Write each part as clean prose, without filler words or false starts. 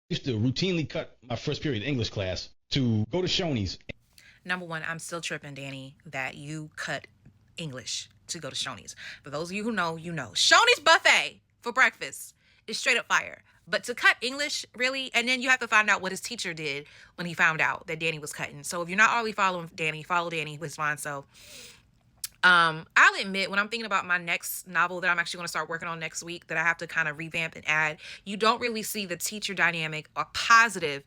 used to routinely cut my first period English class to go to Shoney's. Number one, I'm still tripping, Danny, that you cut English to go to Shoney's. For those of you who know, you know. Shoney's buffet for breakfast is straight up fire. But to cut English, really, and then you have to find out what his teacher did when he found out that Danny was cutting. So if you're not already following Danny, follow Danny, it's fine. So I'll admit, when I'm thinking about my next novel that I'm actually going to start working on next week, that I have to kind of revamp and add, you don't really see the teacher dynamic or positive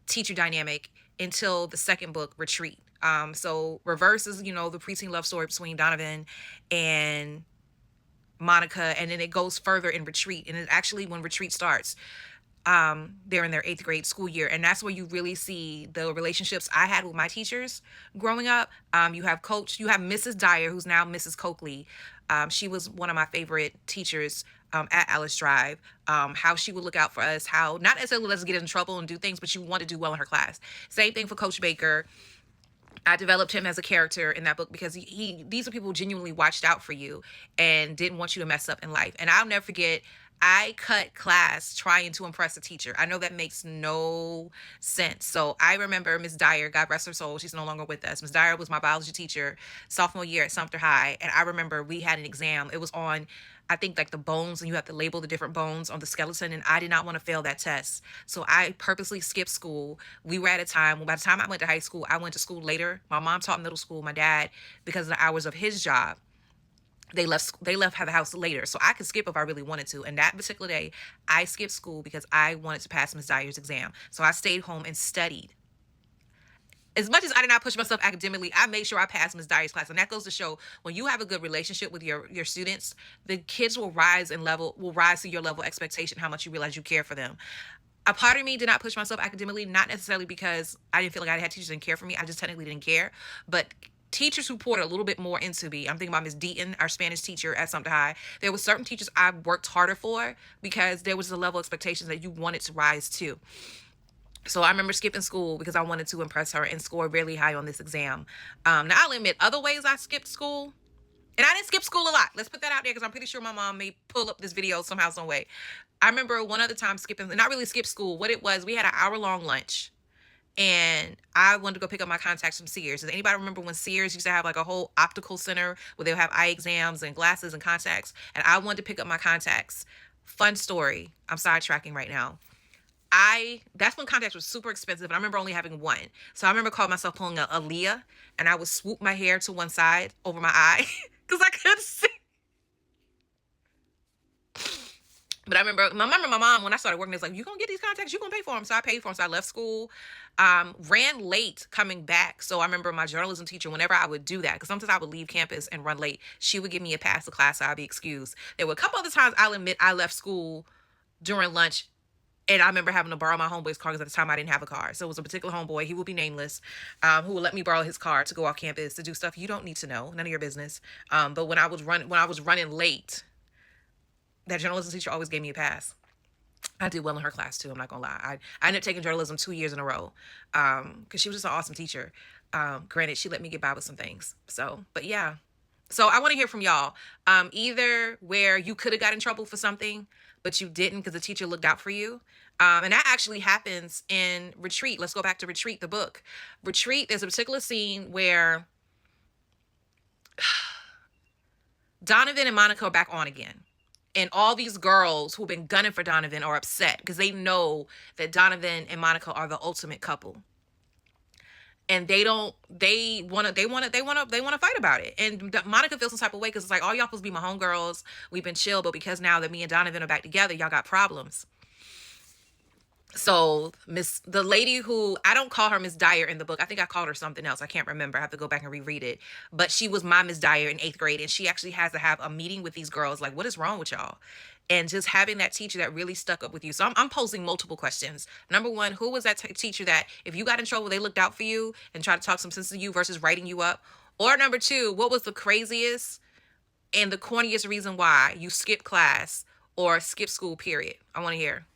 teacher dynamic until the second book, Retreat. So Reverse is, the preteen love story between Donovan and Monica, and then it goes further in Retreat. And it actually, when Retreat starts, they're in their 8th grade school year, and that's where you really see the relationships I had with my teachers growing up. You have Mrs. Dyer, who's now Mrs. Coakley. She was one of my favorite teachers at Alice Drive. How she would look out for us, how not necessarily let us get in trouble and do things, but she wanted to do well in her class. Same thing for Coach Baker. I developed him as a character in that book because these are people who genuinely watched out for you and didn't want you to mess up in life. And I'll never forget, I cut class trying to impress a teacher. I know that makes no sense. So I remember Miss Dyer, God rest her soul, she's no longer with us. Miss Dyer was my biology teacher sophomore year at Sumter High. And I remember we had an exam. It was on, I think, like the bones, and you have to label the different bones on the skeleton. And I did not want to fail that test. So I purposely skipped school. We were at a time, by the time I went to high school, I went to school later. My mom taught middle school. My dad, because of the hours of his job, they left the house later, so I could skip if I really wanted to. And that particular day, I skipped school because I wanted to pass Miss Dyer's exam. So I stayed home and studied. As much as I did not push myself academically, I made sure I passed Miss Dyer's class. And that goes to show, when you have a good relationship with your students, the kids will rise to your level of expectation, how much you realize you care for them. A part of me did not push myself academically, not necessarily because I didn't feel like I had teachers that didn't care for me. I just technically didn't care. But teachers who poured a little bit more into me. I'm thinking about Miss Deaton, our Spanish teacher at Sumter High. There were certain teachers I worked harder for because there was a level of expectations that you wanted to rise to. So I remember skipping school because I wanted to impress her and score really high on this exam. Now, I'll admit, other ways I skipped school, and I didn't skip school a lot. Let's put that out there because I'm pretty sure my mom may pull up this video somehow, some way. I remember one other time skipping, and not really skip school. What it was, we had an hour-long lunch. And I wanted to go pick up my contacts from Sears. Does anybody remember when Sears used to have like a whole optical center where they would have eye exams and glasses and contacts? And I wanted to pick up my contacts. Fun story. I'm sidetracking right now. That's when contacts were super expensive, and I remember only having one. So I remember calling myself pulling a Aaliyah, and I would swoop my hair to one side over my eye because I couldn't see. But I remember my mom, when I started working, was like, you gonna get these contacts, you gonna pay for them. So I paid for them. So I left school, ran late coming back. So I remember my journalism teacher, whenever I would do that, because sometimes I would leave campus and run late, she would give me a pass to class, so I'd be excused. There were a couple other times, I'll admit, I left school during lunch. And I remember having to borrow my homeboy's car because at the time I didn't have a car. So it was a particular homeboy, he will be nameless, who would let me borrow his car to go off campus to do stuff you don't need to know, none of your business. But when I was running late, that journalism teacher always gave me a pass. I did well in her class too. I'm not gonna lie. I ended up taking journalism 2 years in a row because she was just an awesome teacher. Granted, she let me get by with some things. So, but yeah. So I want to hear from y'all. Either where you could have got in trouble for something, but you didn't because the teacher looked out for you. And that actually happens in Retreat. Let's go back to Retreat, the book. Retreat, there's a particular scene where Donovan and Monica are back on again. And all these girls who've been gunning for Donovan are upset because they know that Donovan and Monica are the ultimate couple. And they want to fight about it. And Monica feels some type of way because it's like, all y'all supposed to be my homegirls. We've been chill, but because now that me and Donovan are back together, y'all got problems. So the lady who, I don't call her Miss Dyer in the book. I think I called her something else. I can't remember. I have to go back and reread it. But she was my Miss Dyer in 8th grade. And she actually has to have a meeting with these girls. Like, what is wrong with y'all? And just having that teacher that really stuck up with you. So I'm posing multiple questions. Number one, who was that teacher that if you got in trouble, they looked out for you and tried to talk some sense to you versus writing you up? Or number two, what was the craziest and the corniest reason why you skipped class or skipped school, period? I want to hear.